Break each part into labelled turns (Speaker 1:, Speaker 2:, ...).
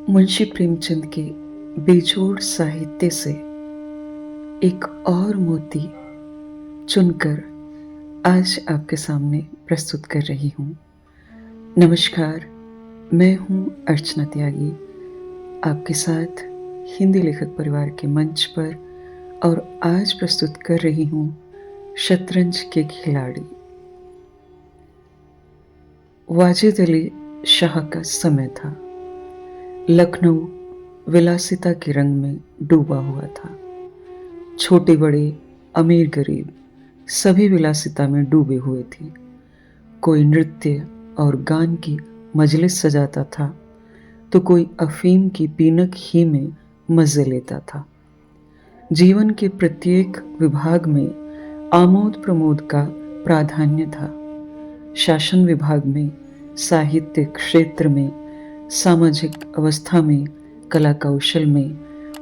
Speaker 1: मुंशी प्रेमचंद के बेजोड़ साहित्य से एक और मोती चुनकर आज आपके सामने प्रस्तुत कर रही हूँ। नमस्कार, मैं हूँ अर्चना त्यागी, आपके साथ हिंदी लेखक परिवार के मंच पर, और आज प्रस्तुत कर रही हूँ शतरंज के खिलाड़ी। वाजिद अली शाह का समय था। लखनऊ विलासिता के रंग में डूबा हुआ था। छोटे बड़े, अमीर गरीब सभी विलासिता में डूबे हुए थे। कोई नृत्य और गान की मजलिस सजाता था तो कोई अफीम की पीनक ही में मजे लेता था। जीवन के प्रत्येक विभाग में आमोद प्रमोद का प्राधान्य था। शासन विभाग में, साहित्य क्षेत्र में, सामाजिक अवस्था में, कला कौशल में,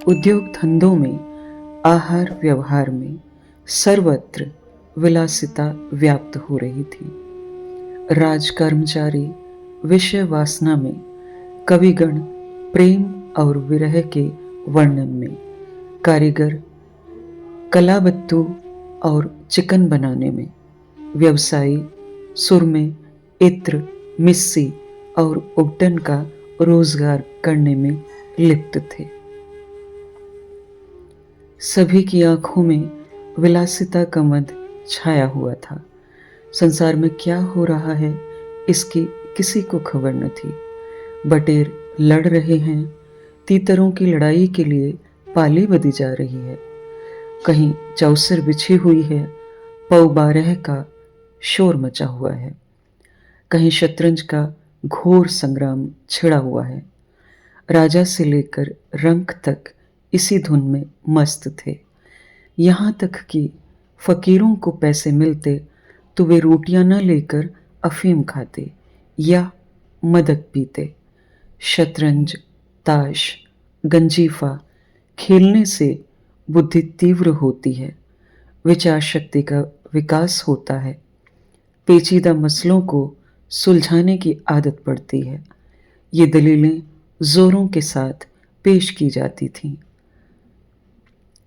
Speaker 1: उद्योग धंधों में, आहार व्यवहार में, सर्वत्र विलासिता व्याप्त हो रही थी। राज कर्मचारी विषय वासना में, कविगण प्रेम और विरह के वर्णन में, कारीगर कलाबत्तू और चिकन बनाने में, व्यवसायी सुरमे, इत्र, मिस्सी और उबटन का रोजगार करने में लिप्त थे। सभी की आंखों में विलासिता का मद छाया हुआ था। संसार में क्या हो रहा है इसकी किसी को खबर न थी। बटेर लड़ रहे हैं, तीतरों की लड़ाई के लिए पाली बधी जा रही है। कहीं चौसर बिछी हुई है, पौ बारह का शोर मचा हुआ है। कहीं शतरंज का घोर संग्राम छिड़ा हुआ है। राजा से लेकर रंक तक इसी धुन में मस्त थे। यहाँ तक कि फकीरों को पैसे मिलते तो वे रोटियां न लेकर अफीम खाते या मदक पीते। शतरंज, ताश, गंजीफा खेलने से बुद्धि तीव्र होती है, विचार शक्ति का विकास होता है, पेचीदा मसलों को सुलझाने की आदत पड़ती है। ये दलीलें जोरों के साथ पेश की जाती थीं।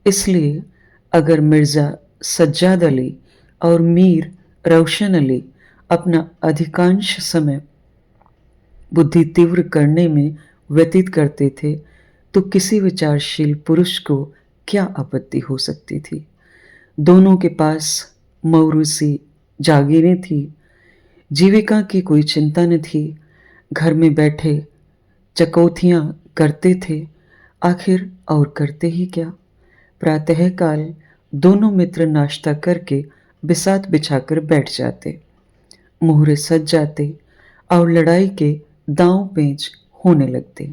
Speaker 1: इसलिए अगर मिर्ज़ा सज्जाद अली और मीर रोशन अली अपना अधिकांश समय बुद्धि तीव्र करने में व्यतीत करते थे तो किसी विचारशील पुरुष को क्या आपत्ति हो सकती थी। दोनों के पास मौरूसी जागीरें थी, जीविका की कोई चिंता न थी। घर में बैठे चकौथियाँ करते थे, आखिर और करते ही क्या। प्रातःकाल दोनों मित्र नाश्ता करके बिसात बिछाकर बैठ जाते, मुहरे सज जाते और लड़ाई के दांव पेंच होने लगते।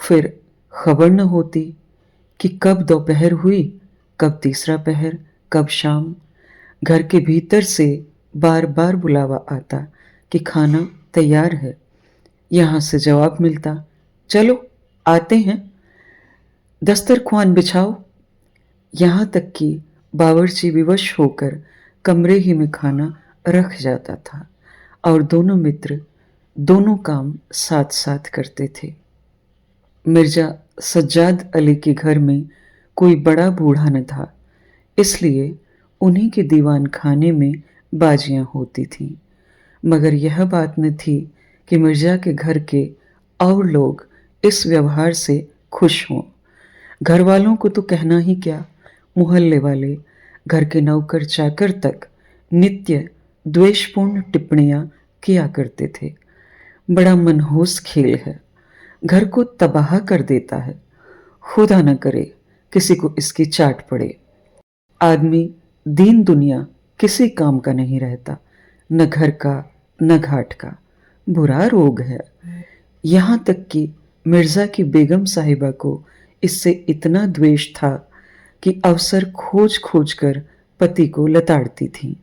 Speaker 1: फिर खबर न होती कि कब दोपहर हुई, कब तीसरा पहर, कब शाम। घर के भीतर से बार बार बुलावा आता कि खाना तैयार है। यहाँ से जवाब मिलता, चलो आते हैं, दस्तरख्वान बिछाओ। यहाँ तक कि बावर्ची विवश होकर कमरे ही में खाना रख जाता था और दोनों मित्र दोनों काम साथ साथ करते थे। मिर्जा सज्जाद अली के घर में कोई बड़ा बूढ़ा न था, इसलिए उन्हीं के दीवान खाने में बाजियां होती थीं। मगर यह बात न थी कि मिर्जा के घर के और लोग इस व्यवहार से खुश हों। घर वालों को तो कहना ही क्या, मोहल्ले वाले, घर के नौकर चाकर तक नित्य द्वेषपूर्ण टिप्पणियां किया करते थे। बड़ा मनहूस खेल है, घर को तबाह कर देता है, खुदा न करे किसी को इसकी चाट पड़े। आदमी दीन दुनिया किसी काम का नहीं रहता, न घर का न घाट का। बुरा रोग है। यहाँ तक कि मिर्जा की बेगम साहिबा को इससे इतना द्वेष था कि अवसर खोज खोज कर पति को लताड़ती थीं,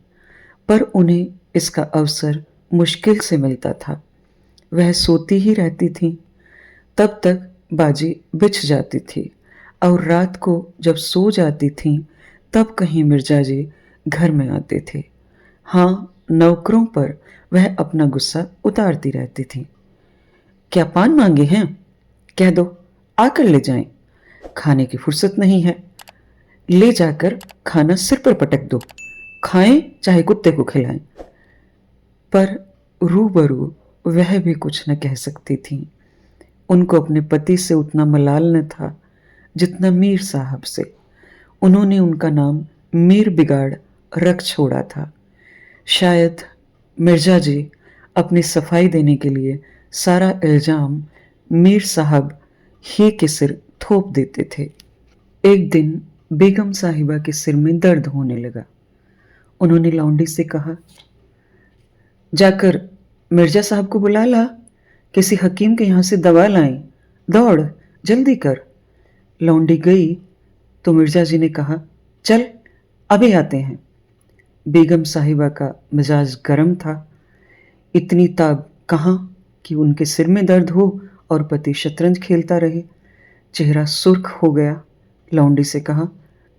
Speaker 1: पर उन्हें इसका अवसर मुश्किल से मिलता था। वह सोती ही रहती थीं, तब तक बाजी बिछ जाती थी और रात को जब सो जाती थीं तब कहीं मिर्जा जी घर में आते थे। हाँ, नौकरों पर वह अपना गुस्सा उतारती रहती थी। क्या पान मांगे हैं? कह दो, आकर ले जाएं। खाने की फुर्सत नहीं है, ले जाकर खाना सिर पर पटक दो, खाएं चाहे कुत्ते को खिलाएं। पर रूबरू वह भी कुछ न कह सकती थी। उनको अपने पति से उतना मलाल न था जितना मीर साहब से। उन्होंने उनका नाम मीर बिगाड़ रख छोड़ा था। शायद मिर्जा जी अपनी सफाई देने के लिए सारा इल्ज़ाम मीर साहब ही के सिर थोप देते थे। एक दिन बेगम साहिबा के सिर में दर्द होने लगा। उन्होंने लौंडी से कहा, जाकर मिर्जा साहब को बुला ला, किसी हकीम के यहाँ से दवा लाएं, दौड़, जल्दी कर। लौंडी गई तो मिर्जा जी ने कहा, चल अभी आते हैं। बेगम साहिबा का मिजाज गर्म था। इतनी ताब कहाँ कि उनके सिर में दर्द हो और पति शतरंज खेलता रहे। चेहरा सुर्ख हो गया। लौंडी से कहा,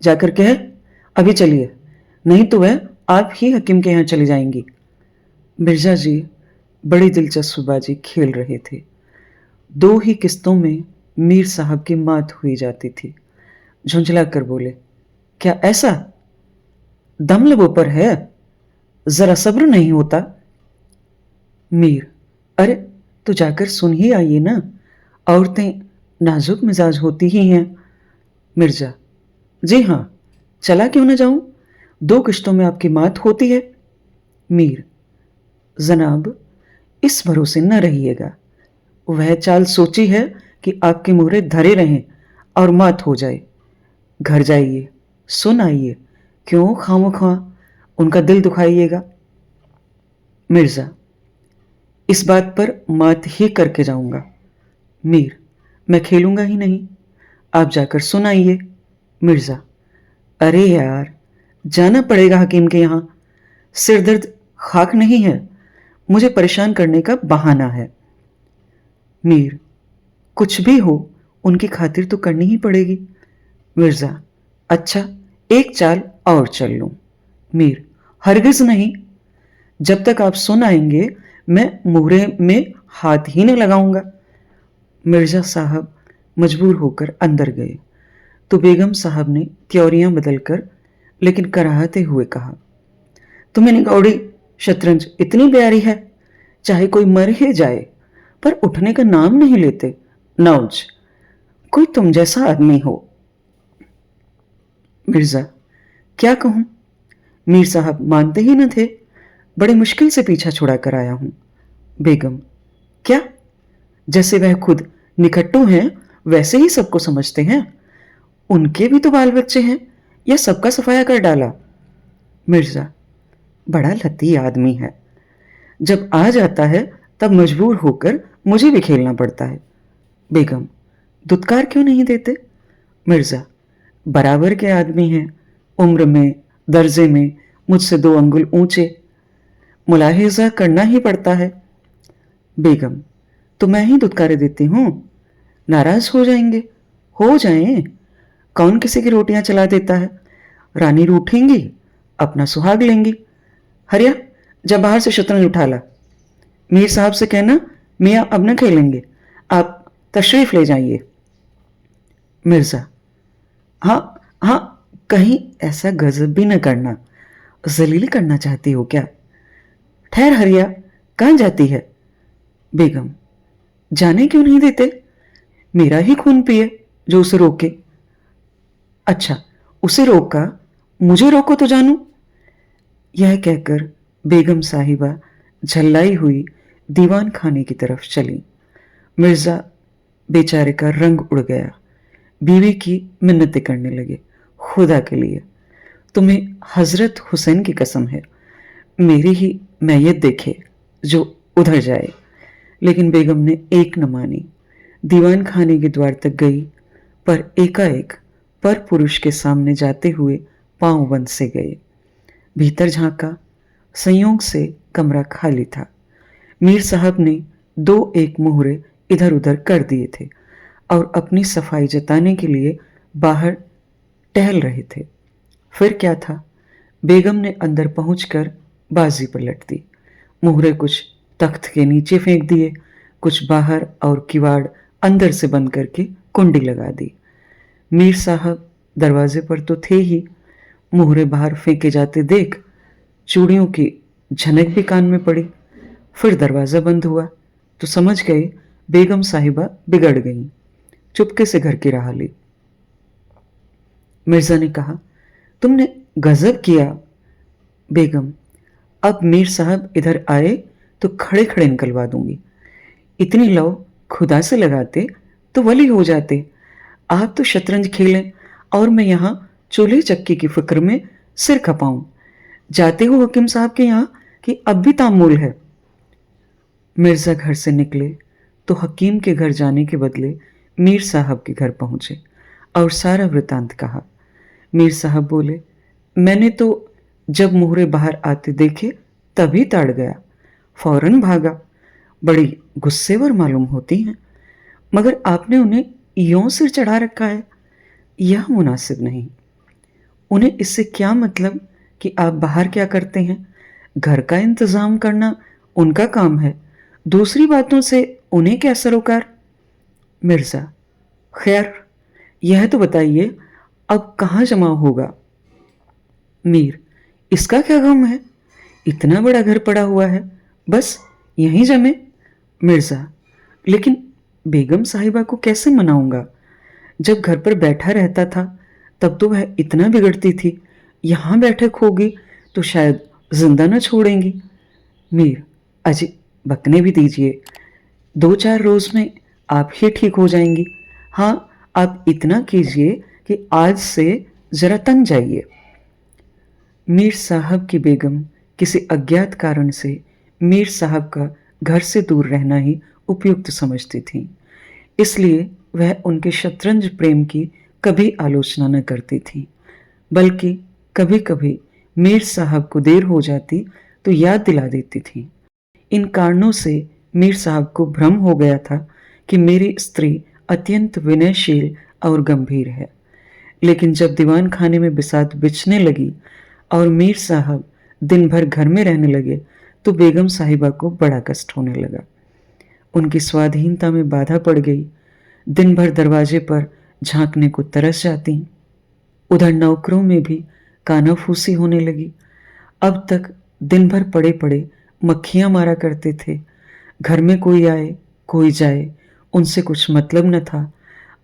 Speaker 1: जाकर कह अभी चलिए, नहीं तो वह आप ही हकीम के यहाँ चली जाएंगी। मिर्जा जी बड़ी दिलचस्पबाजी खेल रहे थे। 2 ही किस्तों में मीर साहब की मात हुई जाती थी। झुंझला कर बोले, क्या ऐसा? दम लबों पर है, जरा सब्र नहीं होता? मीर, अरे तो जाकर सुन ही आइए ना, औरतें नाजुक मिजाज होती ही हैं। मिर्जा, जी हाँ, चला क्यों ना जाऊं, 2 किश्तों में आपकी मात होती है। मीर, जनाब इस भरोसे न रहिएगा, वह चाल सोची है कि आपके मुहरे धरे रहें और मात हो जाए। घर जाइए, सुन आइए, क्यों खामोखा उनका दिल दुखाइएगा। मिर्जा, इस बात पर मात ही करके जाऊंगा। मीर, मैं खेलूंगा ही नहीं, आप जाकर सुन आइए। मिर्जा, अरे यार, जाना पड़ेगा हकीम के यहाँ, सिर दर्द खाक नहीं है, मुझे परेशान करने का बहाना है। मीर, कुछ भी हो उनकी खातिर तो करनी ही पड़ेगी। मिर्जा, अच्छा एक चाल और चल लूं। मीर, हरगिज नहीं, जब तक आप सुन आएंगे मैं मुहरे में हाथ ही न लगाऊंगा। मिर्जा साहब मजबूर होकर अंदर गए तो बेगम साहब ने क्योरियां बदलकर लेकिन कराहते हुए कहा, तुम्हें निगौड़ी शतरंज इतनी प्यारी है, चाहे कोई मर ही जाए पर उठने का नाम नहीं लेते। नौज, कोई तुम जैसा आदमी हो। मिर्जा, क्या कहूं, मीर साहब मानते ही न थे, बड़ी मुश्किल से पीछा छुड़ा कर आया हूं। बेगम, क्या? जैसे वह खुद निकट्टू हैं वैसे ही सबको समझते हैं, उनके भी तो बाल बच्चे हैं, या सबका सफाया कर डाला। मिर्जा, बड़ा लती आदमी है, जब आ जाता है तब मजबूर होकर मुझे भी खेलना पड़ता है। बेगम, दुत्कार क्यों नहीं देते? मिर्जा, बराबर के आदमी हैं, उम्र में दर्जे में मुझसे 2 अंगुल ऊंचे, मुलाहिजा करना ही पड़ता है। बेगम, तो मैं ही दुत्कारे देती हूं, नाराज हो जाएंगे, हो जाएं, कौन किसी की रोटियां चला देता है, रानी रूठेंगी, अपना सुहाग लेंगी। हरिया, जब बाहर से शतरंज उठा ला, मीर साहब से कहना मियाँ अब न खेलेंगे, आप तशरीफ ले जाइए। मिर्जा, हाँ हाँ, कहीं ऐसा गजब भी न करना, जलील करना चाहती हो क्या? ठहर हरिया, कहाँ जाती है? बेगम, जाने क्यों नहीं देते, मेरा ही खून पिए जो उसे रोके। अच्छा, उसे रोका, मुझे रोको तो जानू। यह कहकर बेगम साहिबा झल्लाई हुई दीवान खाने की तरफ चली। मिर्जा बेचारे का रंग उड़ गया। बीवी की मिन्नतें करने लगे, खुदा के लिए तुम्हें हजरत हुसैन की कसम है, मेरी ही मैयत देखे जो उधर जाए। लेकिन बेगम ने एक न मानी, दीवान खाने के द्वार तक गई, पर एकाएक पर पुरुष के सामने जाते हुए पांव बंद से गए। भीतर झांका, संयोग से कमरा खाली था। मीर साहब ने 2-1 मुहरे इधर उधर कर दिए थे और अपनी सफाई जताने के लिए बाहर टहल रहे थे। फिर क्या था, बेगम ने अंदर पहुंचकर बाजी पलट दी। मुहरे कुछ तख्त के नीचे फेंक दिए, कुछ बाहर, और किवाड़ अंदर से बंद करके कुंडी लगा दी। मीर साहब दरवाजे पर तो थे ही, मुहरे बाहर फेंके जाते देख चूड़ियों की झनक भी कान में पड़ी। फिर दरवाज़ा बंद हुआ तो समझ गए बेगम साहिबा बिगड़ गईं। चुपके से घर की राह ली। मिर्जा ने कहा, तुमने गजब किया। बेगम, अब मीर साहब इधर आए तो खड़े खड़े निकलवा दूंगी। इतनी लौ खुदा से लगाते तो वली हो जाते। आप तो शतरंज खेलें और मैं यहाँ चूल्हे चक्की की फिक्र में सिर खपाऊं। जाते हो हकीम साहब के यहाँ कि अब भी तामुल है? मिर्जा घर से निकले तो हकीम के घर जाने के बदले मीर साहब के घर पहुंचे और सारा वृतांत कहा। मीर साहब बोले, मैंने तो जब मुहरे बाहर आते देखे तभी ताड़ गया, फौरन भागा। बड़ी गुस्सेवर मालूम होती हैं, मगर आपने उन्हें यों सिर चढ़ा रखा है, यह मुनासिब नहीं। उन्हें इससे क्या मतलब कि आप बाहर क्या करते हैं? घर का इंतजाम करना उनका काम है, दूसरी बातों से उन्हें क्या सरोकार? मिर्जा, खैर यह तो बताइए अब कहाँ जमा होगा? मीर, इसका क्या गम है, इतना बड़ा घर पड़ा हुआ है, बस यहीं जमे। मिर्जा, लेकिन बेगम साहिबा को कैसे मनाऊंगा? जब घर पर बैठा रहता था तब तो वह इतना बिगड़ती थी, यहाँ बैठक होगी तो शायद जिंदा न छोड़ेंगी। मीर, अजी बकने भी दीजिए, 2-4 रोज में आप ही ठीक हो जाएंगी। हाँ, आप इतना कीजिए कि आज से जरा तंग जाइए। मीर साहब की बेगम किसी अज्ञात कारण से मीर साहब का घर से दूर रहना ही उपयुक्त समझती थी, इसलिए वह उनके शतरंज प्रेम की कभी आलोचना न करती थी, बल्कि कभी कभी मीर साहब को देर हो जाती तो याद दिला देती थी। इन कारणों से मीर साहब को भ्रम हो गया था कि मेरी स्त्री अत्यंत विनयशील और गंभीर है। लेकिन जब दीवान खाने में बिसात बिछने लगी और मीर साहब दिन भर घर में रहने लगे तो बेगम साहिबा को बड़ा कष्ट होने लगा। उनकी स्वाधीनता में बाधा पड़ गई। दिन भर दरवाजे पर झांकने को तरस जाती। उधर नौकरों में भी कानाफूसी होने लगी। अब तक दिन भर पड़े पड़े मक्खियां मारा करते थे। घर में कोई आए कोई जाए, उनसे कुछ मतलब न था।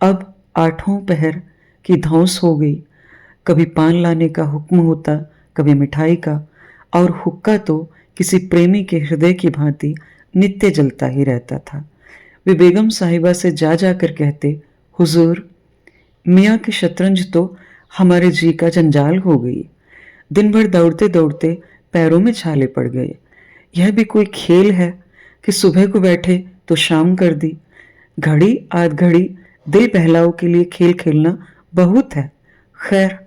Speaker 1: अब 8 पहर की धौंस हो गई। कभी पान लाने का हुक्म होता, कभी मिठाई का, और हुक्का तो किसी प्रेमी के हृदय की भांति नित्य जलता ही रहता था। वे बेगम साहिबा से जा जाकर कहते, हुजूर, मियाँ की शतरंज तो हमारे जी का जंजाल हो गई। दिन भर दौड़ते दौड़ते पैरों में छाले पड़ गए। यह भी कोई खेल है कि सुबह को बैठे तो शाम कर दी। घड़ी आध घड़ी दिल बहलाव के लिए खेल खेलना बहुत है। खैर,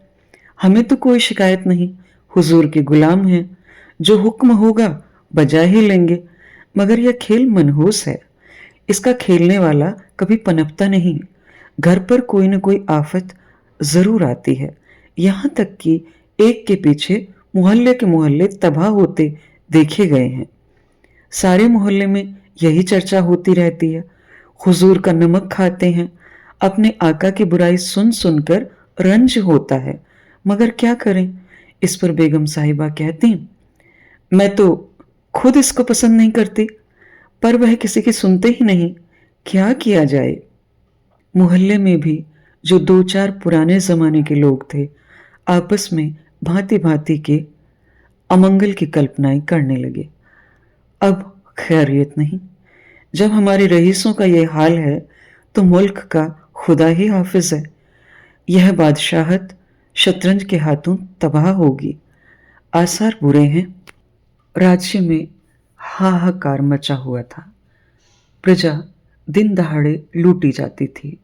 Speaker 1: हमें तो कोई शिकायत नहीं, हुजूर के गुलाम हैं, जो हुक्म होगा बजा ही लेंगे। मगर यह खेल मनहूस है, इसका खेलने वाला कभी पनपता नहीं। घर पर कोई न कोई आफत जरूर आती है, यहाँ तक कि एक के पीछे मोहल्ले के मोहल्ले तबाह होते देखे गए हैं। सारे मोहल्ले में यही चर्चा होती रहती है। हुजूर का नमक खाते हैं। अपने आका की बुराई सुन सुनकर रंज होता है, मगर क्या करें? इस पर बेगम साहिबा कहती, मैं तो खुद इसको पसंद नहीं करती, पर वह किसी की सुनते ही नहीं, क्या किया जाए? मोहल्ले में भी जो 2-4 पुराने जमाने के लोग थे, आपस में भांति भांति के अमंगल की कल्पनाएं करने लगे। अब खैरियत नहीं। जब हमारे रईसों का यह हाल है तो मुल्क का खुदा ही हाफिज है। यह बादशाहत शतरंज के हाथों तबाह होगी। आसार बुरे हैं। राज्य में हाहाकार मचा हुआ था। प्रजा दिन दहाड़े लूटी जाती थी।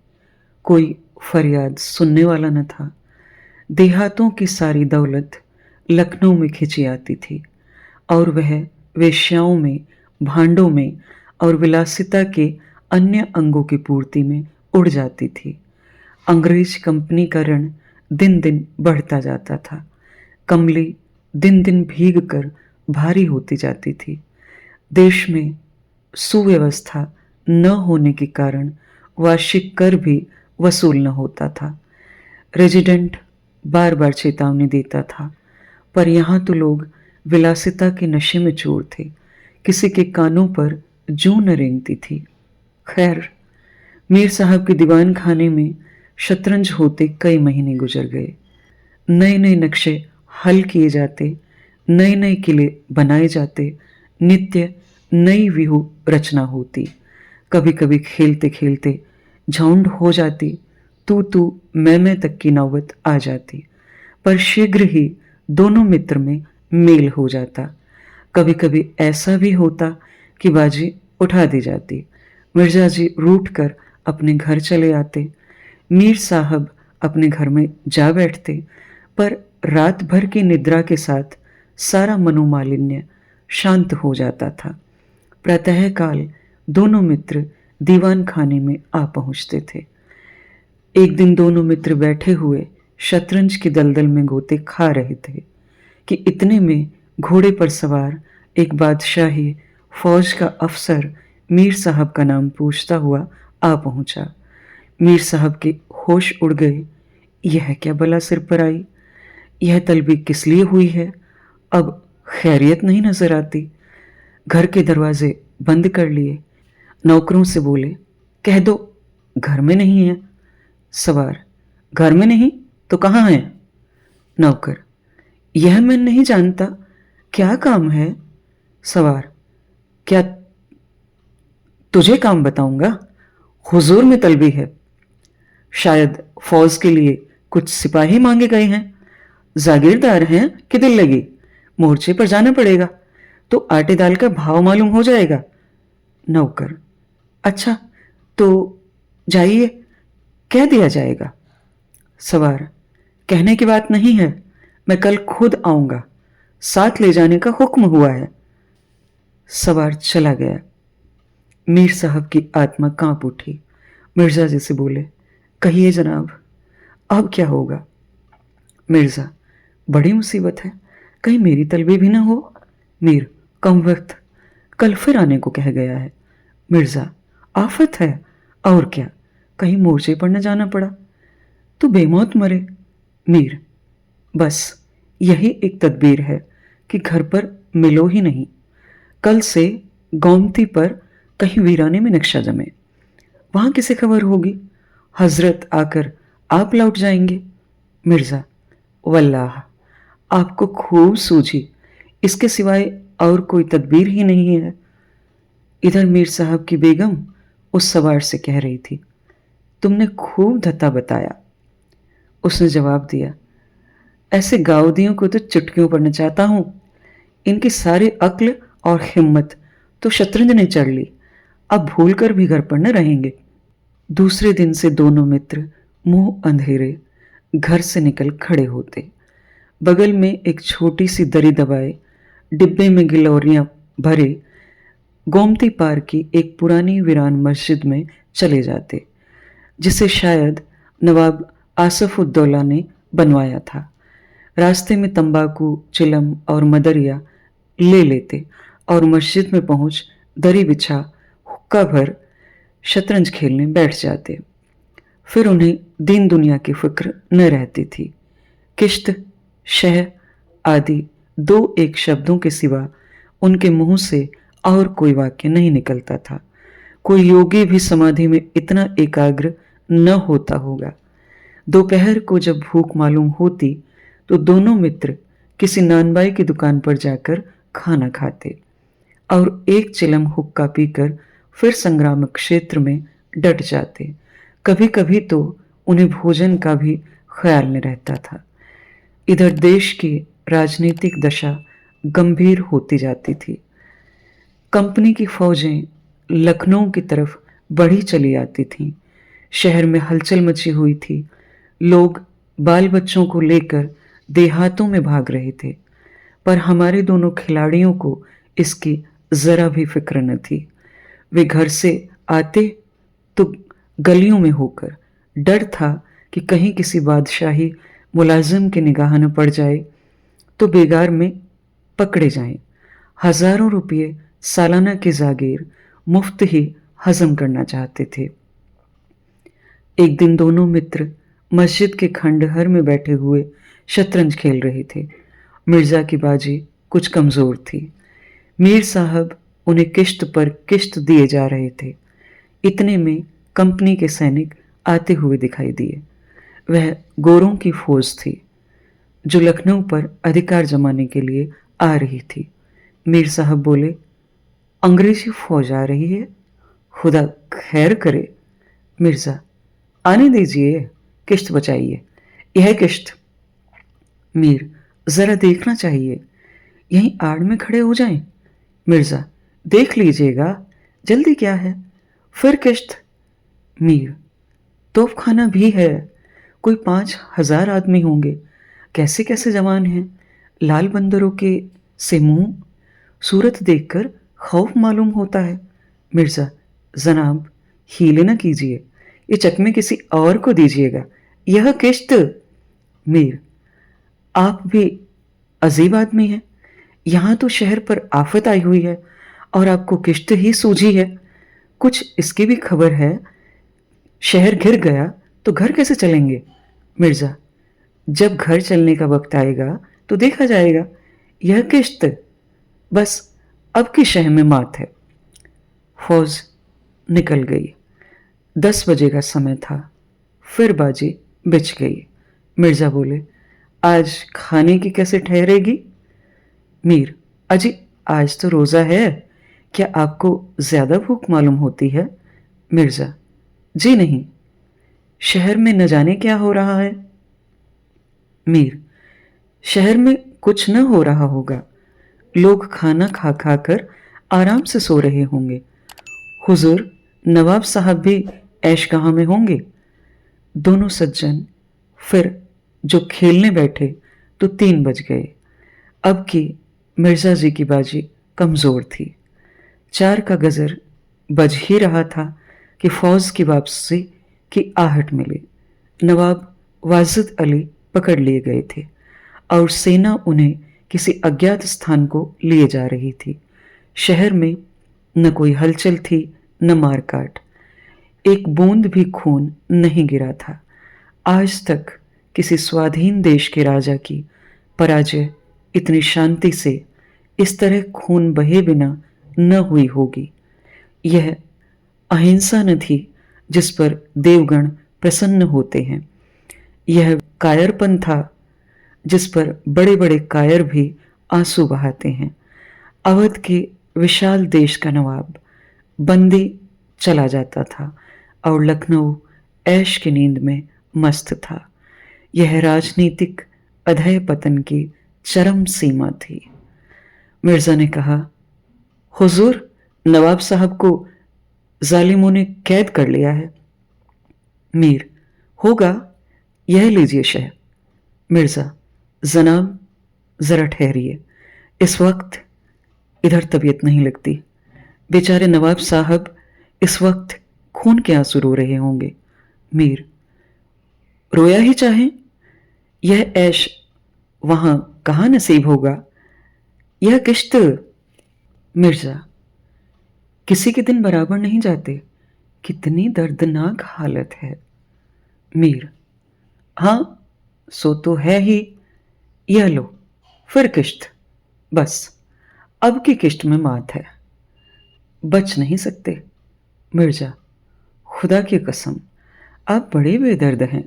Speaker 1: कोई फरियाद सुनने वाला न था। देहातों की सारी दौलत लखनऊ में खिंची आती थी और वह वेश्याओं में, भांडों में और विलासिता के अन्य अंगों की पूर्ति में उड़ जाती थी। अंग्रेज कंपनी का ऋण दिन दिन बढ़ता जाता था। कमली दिन दिन भीग कर भारी होती जाती थी। देश में सुव्यवस्था न होने के कारण वार्षिक कर भी वसूल न होता था। रेजिडेंट बार बार चेतावनी देता था, पर यहाँ तो लोग विलासिता के नशे में चूर थे। किसी के कानों पर जूं न रेंगती थी। खैर, मीर साहब के दीवान खाने में शतरंज होते कई महीने गुजर गए। नए नए नक्शे हल किए जाते, नए नए किले बनाए जाते, नित्य नई व्यूह रचना होती। कभी कभी खेलते खेलते झुंड हो जाती, तू मैं तक की नौबत आ जाती, पर शीघ्र ही दोनों मित्र में मेल हो जाता। कभी कभी ऐसा भी होता कि बाजी उठा दी जाती। मिर्जा जी रूठ कर अपने घर चले आते। मीर साहब अपने घर में जा बैठते, पर रात भर की निद्रा के साथ सारा मनोमालिन्य शांत हो जाता था। प्रातःकाल दोनों मित्र दीवान खाने में आ पहुंचते थे। एक दिन दोनों मित्र बैठे हुए शतरंज की दलदल में गोते खा रहे थे कि इतने में घोड़े पर सवार एक बादशाही फौज का अफसर मीर साहब का नाम पूछता हुआ आ पहुंचा। मीर साहब के होश उड़ गए। यह क्या बला सिर पर आई? यह तलबी किस लिए हुई है? अब खैरियत नहीं नजर आती। घर के दरवाजे बंद कर लिए। नौकरों से बोले, कह दो घर में नहीं है। सवार, घर में नहीं तो कहाँ है? नौकर, यह मैं नहीं जानता, क्या काम है? सवार, क्या तुझे काम बताऊंगा? हुजूर में तलबी है। शायद फौज के लिए कुछ सिपाही मांगे गए हैं। जागीरदार हैं कि दिल लगी? मोर्चे पर जाना पड़ेगा तो आटे दाल का भाव मालूम हो जाएगा। नौकर, अच्छा तो जाइए, कह दिया जाएगा। सवार, कहने की बात नहीं है, मैं कल खुद आऊंगा, साथ ले जाने का हुक्म हुआ है। सवार चला गया। मीर साहब की आत्मा कांप उठी। मिर्जा जी से बोले, कहिए जनाब, अब क्या होगा? मिर्जा, बड़ी मुसीबत है, कहीं मेरी तलबी भी ना हो। मीर, कम वक्त, कल फिर आने को कह गया है। मिर्जा, आफत है और क्या, कहीं मोर्चे पर न जाना पड़ा तो बेमौत मरे। मीर, बस यही एक तदबीर है कि घर पर मिलो ही नहीं। कल से गोमती पर कहीं वीराने में नक्शा जमे, वहां किसे खबर होगी? हजरत आकर आप लौट जाएंगे। मिर्जा, वल्लाह आपको खूब सूझी, इसके सिवाय और कोई तदबीर ही नहीं है। इधर मीर साहब की बेगम उस सवार से कह रही थी, तुमने खूब धत्ता बताया। उसने जवाब दिया, ऐसे गाउदियों को तो चुटकियों पर नचाता हूं। इनकी सारी अक्ल और हिम्मत तो शतरंज ने चढ़ ली, अब भूल कर भी घर पर न रहेंगे। दूसरे दिन से दोनों मित्र मुंह अंधेरे घर से निकल खड़े होते। बगल में एक छोटी सी दरी दबाए डिब्बे में गिलौरियां भरे गोमती पार की एक पुरानी वीरान मस्जिद में चले जाते, जिसे शायद नवाब आसफुद्दौला ने बनवाया था। रास्ते में तंबाकू, चिलम और मदरिया ले लेते और मस्जिद में पहुंच दरी बिछा हुक्का भर शतरंज खेलने बैठ जाते। फिर उन्हें दीन दुनिया की फिक्र न रहती थी। किश्त, शह आदि दो एक शब्दों के सिवा उनके मुंह से और कोई वाक्य नहीं निकलता था। कोई योगी भी समाधि में इतना एकाग्र न होता होगा। दोपहर को जब भूख मालूम होती तो दोनों मित्र किसी नानबाई की दुकान पर जाकर खाना खाते और एक चिलम हुक्का पीकर फिर संग्राम क्षेत्र में डट जाते। कभी कभी तो उन्हें भोजन का भी ख्याल न रहता था। इधर देश की राजनीतिक दशा गंभीर होती जाती थी। कंपनी की फौजें लखनऊ की तरफ बढ़ी चली आती थीं। शहर में हलचल मची हुई थी। लोग बाल बच्चों को लेकर देहातों में भाग रहे थे, पर हमारे दोनों खिलाड़ियों को इसकी जरा भी फिक्र न थी। वे घर से आते तो गलियों में होकर, डर था कि कहीं किसी बादशाही मुलाजिम की निगाह न पड़ जाए। तो बेगार में पकड़े जाएं। हजारों रुपये सालाना की जागीर मुफ्त ही हजम करना चाहते थे। एक दिन दोनों मित्र मस्जिद के खंडहर में बैठे हुए शतरंज खेल रहे थे। मिर्जा की बाजी कुछ कमजोर थी। मीर साहब उन्हें किश्त पर किश्त दिए जा रहे थे। इतने में कंपनी के सैनिक आते हुए दिखाई दिए। वह गोरों की फौज थी जो लखनऊ पर अधिकार जमाने के लिए आ रही थी। मीर साहब बोले, अंग्रेजी फौज आ रही है, खुदा खैर करे। मिर्जा, आने दीजिए, किश्त बचाइए, यह किश्त। मीर, जरा देखना चाहिए, यहीं आड़ में खड़े हो जाएं। मिर्जा, देख लीजिएगा, जल्दी क्या है, फिर किश्त। मीर, तोपखाना भी है, कोई 5,000 आदमी होंगे, कैसे कैसे जवान हैं, लाल बंदरों के से मुंह, सूरत देखकर खौफ मालूम होता है। मिर्जा, जनाब, हीले न कीजिए, ये चकमे किसी और को दीजिएगा, यह किश्त। मीर, आप भी अजीब आदमी हैं, यहां तो शहर पर आफत आई हुई है और आपको किश्त ही सूझी है। कुछ इसकी भी खबर है, शहर घिर गया तो घर कैसे चलेंगे। मिर्जा, जब घर चलने का वक्त आएगा तो देखा जाएगा, यह किश्त। बस अब की शह में मात है। फौज निकल गई। 10 बजे का समय था। फिर बाजी बिछ गई। मिर्जा बोले, आज खाने की कैसे ठहरेगी। मीर, अजी आज तो रोजा है, क्या आपको ज्यादा भूख मालूम होती है। मिर्जा, जी नहीं, शहर में न जाने क्या हो रहा है। मीर, शहर में कुछ न हो रहा होगा, लोग खाना खा खा कर आराम से सो रहे होंगे। हुजूर, नवाब साहब भी ऐशगाह में होंगे। दोनों सज्जन फिर जो खेलने बैठे तो 3 बज गए। अब की मिर्जा जी की बाजी कमजोर थी। 4 का गजर बज ही रहा था कि फौज की वापसी की आहट मिली। नवाब वाजिद अली पकड़ लिए गए थे और सेना उन्हें किसी अज्ञात स्थान को लिए जा रही थी। शहर में न कोई हलचल थी, न मारकाट। एक बूंद भी खून नहीं गिरा था। आज तक किसी स्वाधीन देश के राजा की पराजय इतनी शांति से, इस तरह खून बहे बिना न हुई होगी। यह अहिंसा न थी जिस पर देवगण प्रसन्न होते हैं। यह कायरपन था जिस पर बड़े बड़े कायर भी आंसू बहाते हैं। अवध के विशाल देश का नवाब बंदी चला जाता था और लखनऊ ऐश की नींद में मस्त था। यह राजनीतिक अधय पतन की चरम सीमा थी। मिर्जा ने कहा, हुजूर, नवाब साहब को जालिमों ने कैद कर लिया है। मीर, होगा, यह लीजिए शह। मिर्जा, जनाब, जरा ठहरिए, इस वक्त इधर तबीयत नहीं लगती। बेचारे नवाब साहब इस वक्त खून के आंसू रो रहे होंगे। मीर, रोया ही चाहे, यह ऐश वहां कहां नसीब होगा, यह किश्त। मिर्जा, किसी के दिन बराबर नहीं जाते, कितनी दर्दनाक हालत है। मीर, हाँ, सो तो है ही, यह लो, फिर किश्त। बस अब की किश्त में मात है, बच नहीं सकते। मिर्जा, खुदा की कसम, आप बड़े बेदर्द हैं,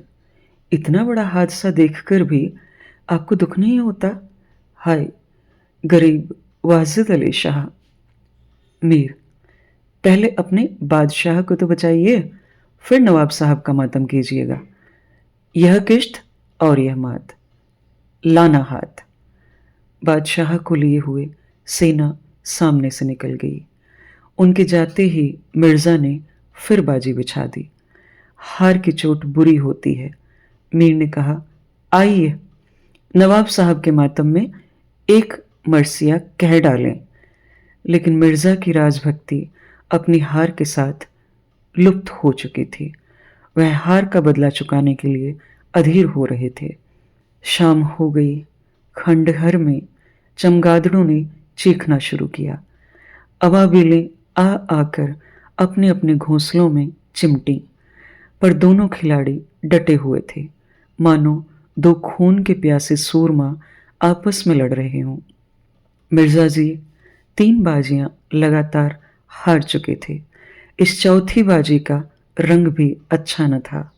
Speaker 1: इतना बड़ा हादसा देखकर भी आपको दुख नहीं होता। हाय गरीब वाजिद अली शाह। मीर, पहले अपने बादशाह को तो बचाइए, फिर नवाब साहब का मातम कीजिएगा। यह किश्त और यह मात, लाना हाथ। बादशाह को लिए हुए सेना सामने से निकल गई। उनके जाते ही मिर्जा ने फिर बाजी बिछा दी। हार की चोट बुरी होती है। मीर ने कहा, आइए, नवाब साहब के मातम में एक मरसिया कह डालें। लेकिन मिर्जा की राजभक्ति अपनी हार के साथ लुप्त हो चुकी थी। वह हार का बदला चुकाने के लिए अधीर हो रहे थे। शाम हो गई, खंडहर में चमगादड़ों ने चीखना शुरू किया। अबाबीलें आ आकर अपने अपने घोंसलों में चिमटी, पर दोनों खिलाड़ी डटे हुए थे, मानो दो खून के प्यासे सूरमा आपस में लड़ रहे हों। मिर्जा जी 3 बाजियां लगातार हार चुके थे। इस चौथी बाजी का रंग भी अच्छा न था।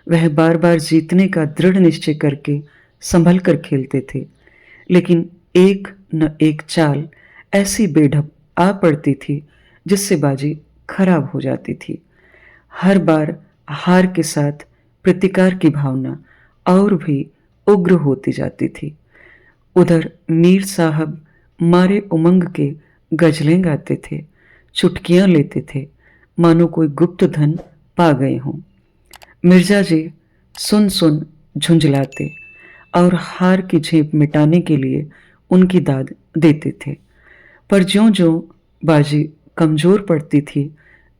Speaker 1: वह बार बार जीतने का दृढ़ निश्चय करके संभल कर खेलते थे, लेकिन एक न एक चाल ऐसी बेढप आ पड़ती थी जिससे बाजी खराब हो जाती थी। हर बार हार के साथ प्रतिकार की भावना और भी उग्र होती जाती थी। उधर मीर साहब मारे उमंग के गजलें गाते थे, चुटकियां लेते थे, मानो कोई गुप्त धन पा गए हों। मिर्जा जी सुन सुन झुंझलाते और हार की झेप मिटाने के लिए उनकी दाद देते थे, पर ज्यों-ज्यों बाजी कमजोर पड़ती थी,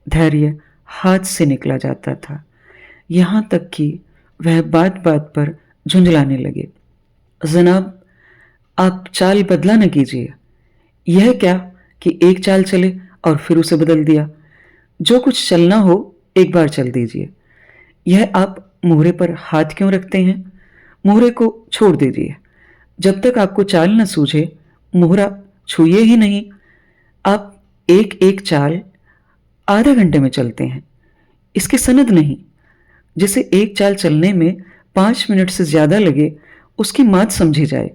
Speaker 1: धैर्य हाथ से निकला जाता था, यहाँ तक कि वह बात-बात पर झुंझलाने लगे। जनाब, आप चाल बदला न कीजिए। यह क्या कि एक चाल चले और फिर उसे बदल दिया। जो कुछ चलना हो एक बार चल दीजिए। यह आप मोहरे पर हाथ क्यों रखते हैं? मोहरे को छोड़ दीजिए। जब तक आपको चाल न सूझे मोहरा छूइए ही नहीं। आप एक एक चाल आधा घंटे में चलते हैं, इसकी सनद नहीं। जिसे एक चाल चलने में 5 मिनट से ज्यादा लगे उसकी मात समझी जाए।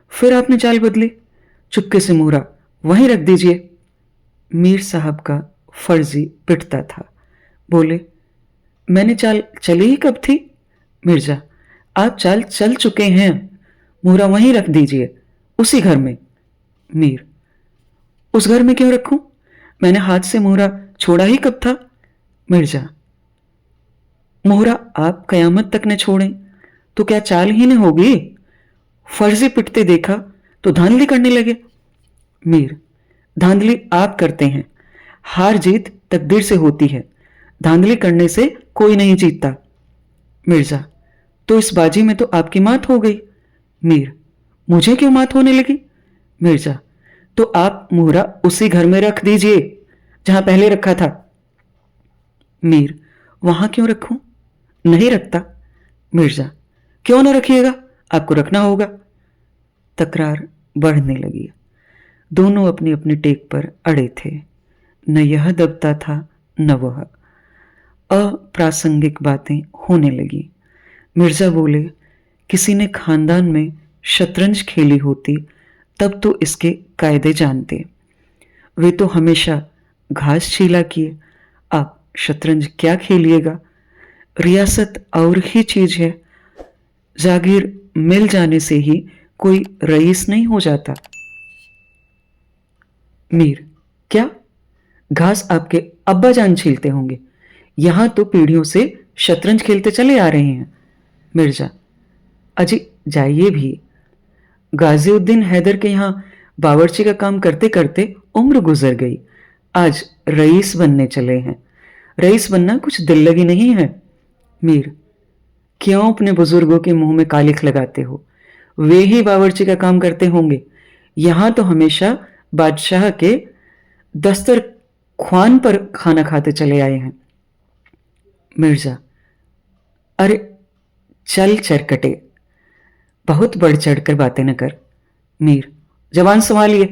Speaker 1: फिर आपने चाल बदली, चुपके से मोहरा वहीं रख दीजिए। मीर साहब का फर्जी पिटता था। बोले, मैंने चाल चली ही कब थी? मिर्जा, आप चाल चल चुके हैं, मोहरा वहीं रख दीजिए, उसी घर में। मीर, उस घर में क्यों रखूं? मैंने हाथ से मोहरा छोड़ा ही कब था? मिर्जा, मोहरा आप कयामत तक न छोड़ें तो क्या चाल ही न होगी? फर्जी पिटते देखा तो धांधली करने लगे। मीर, धांधली आप करते हैं। हार जीत तकदीर से होती है, धांधली करने से कोई नहीं जीतता। मिर्जा, तो इस बाजी में तो आपकी मात हो गई। मीर, मुझे क्यों मात होने लगी? मिर्जा, तो आप मोहरा उसी घर में रख दीजिए जहां पहले रखा था। मीर, वहां क्यों रखूं? नहीं रखता। मिर्जा, क्यों ना रखिएगा, आपको रखना होगा। तकरार बढ़ने लगी। दोनों अपनी अपनी टेक पर अड़े थे। न यह दबता था न वह। अप्रासंगिक बातें होने लगी। मिर्जा बोले, किसी ने खानदान में शतरंज खेली होती तब तो इसके कायदे जानते। वे तो हमेशा घास छीला किए, आप शतरंज क्या खेलिएगा? रियासत और ही चीज है। जागीर मिल जाने से ही कोई रईस नहीं हो जाता। मीर, क्या? घास आपके अब्बा जान छीलते होंगे, यहां तो पीढ़ियों से शतरंज खेलते चले आ रहे हैं। मिर्जा, अजी जाइए भी। गाजिउद्दीन हैदर के यहां बावर्ची का काम करते करते उम्र गुजर गई, आज रईस बनने चले हैं। रईस बनना कुछ दिल लगी नहीं है। मीर, क्यों अपने बुजुर्गों के मुंह में कालिख लगाते हो? वे ही बावर्ची का काम करते होंगे। यहां तो हमेशा बादशाह के दस्तर ख्वान पर खाना खाते चले आए हैं। मिर्जा, अरे चल चरकटे, बहुत बढ़ चढ़कर बातें न कर। मीर, जवान संभालिए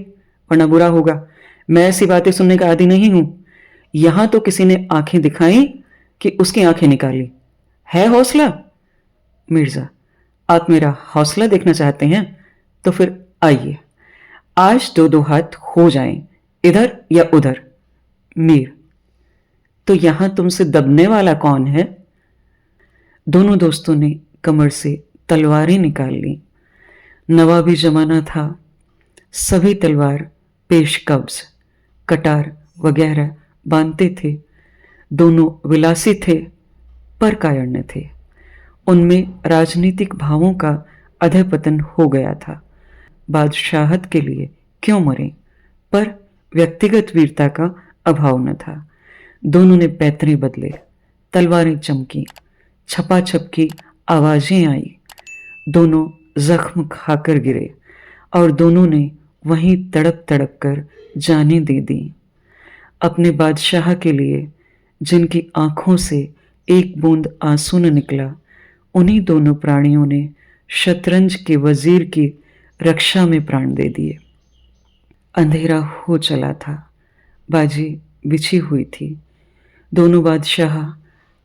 Speaker 1: वरना बुरा होगा। मैं ऐसी बातें सुनने का आदी नहीं हूं। यहां तो किसी ने आंखें दिखाई कि उसकी आंखें निकाली। है हौसला? मिर्जा, आप मेरा हौसला देखना चाहते हैं तो फिर आइए, आज दो दो हाथ हो जाएं, इधर या उधर। मीर, तो यहां तुमसे दबने वाला कौन है? दोनों दोस्तों ने कमर से तलवारें निकाल ली। नवाबी जमाना था, सभी तलवार पेश कब्ज, कटार वगैरह बांधते थे। दोनों विलासी थे पर कायरण्य थे। उनमें राजनीतिक भावों का अधःपतन हो गया था। बादशाहत के लिए क्यों मरे, पर व्यक्तिगत वीरता का अभाव न था। दोनों ने पैतरे बदले, तलवारें चमकी, छपाछप की आवाजें आई। दोनों जख्म खाकर गिरे, और दोनों ने वहीं तड़प तड़प कर जानें दे दी। अपने बादशाह के लिए जिनकी आंखों से एक बूंद आंसू न निकला, उन्हीं दोनों प्राणियों ने शतरंज के वजीर की रक्षा में प्राण दे दिए। अंधेरा हो चला था, बाजी बिछी हुई थी। दोनों बादशाह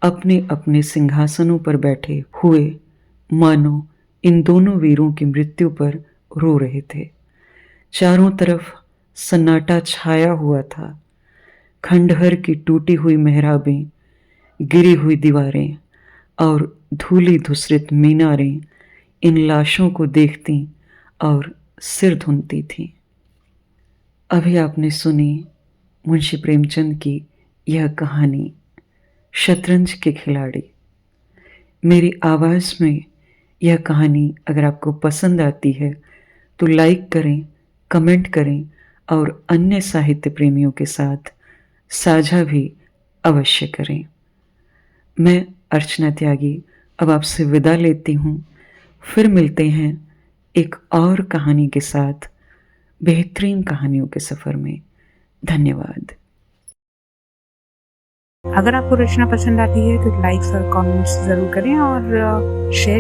Speaker 1: अपने अपने सिंहासनों पर बैठे हुए मानो इन दोनों वीरों की मृत्यु पर रो रहे थे। चारों तरफ सन्नाटा छाया हुआ था। खंडहर की टूटी हुई मेहराबें, गिरी हुई दीवारें और धूली धूसरित मीनारें इन लाशों को देखती और सिर धुनती थीं। अभी आपने सुनी मुंशी प्रेमचंद की यह कहानी शतरंज के खिलाड़ी। मेरी आवाज़ में यह कहानी अगर आपको पसंद आती है तो लाइक करें, कमेंट करें और अन्य साहित्य प्रेमियों के साथ साझा भी अवश्य करें। मैं अर्चना त्यागी अब आपसे विदा लेती हूँ। फिर मिलते हैं एक और कहानी के साथ बेहतरीन कहानियों के सफ़र में। धन्यवाद।
Speaker 2: अगर आपको रचना पसंद आती है तो लाइक्स और कमेंट्स ज़रूर करें और शेयर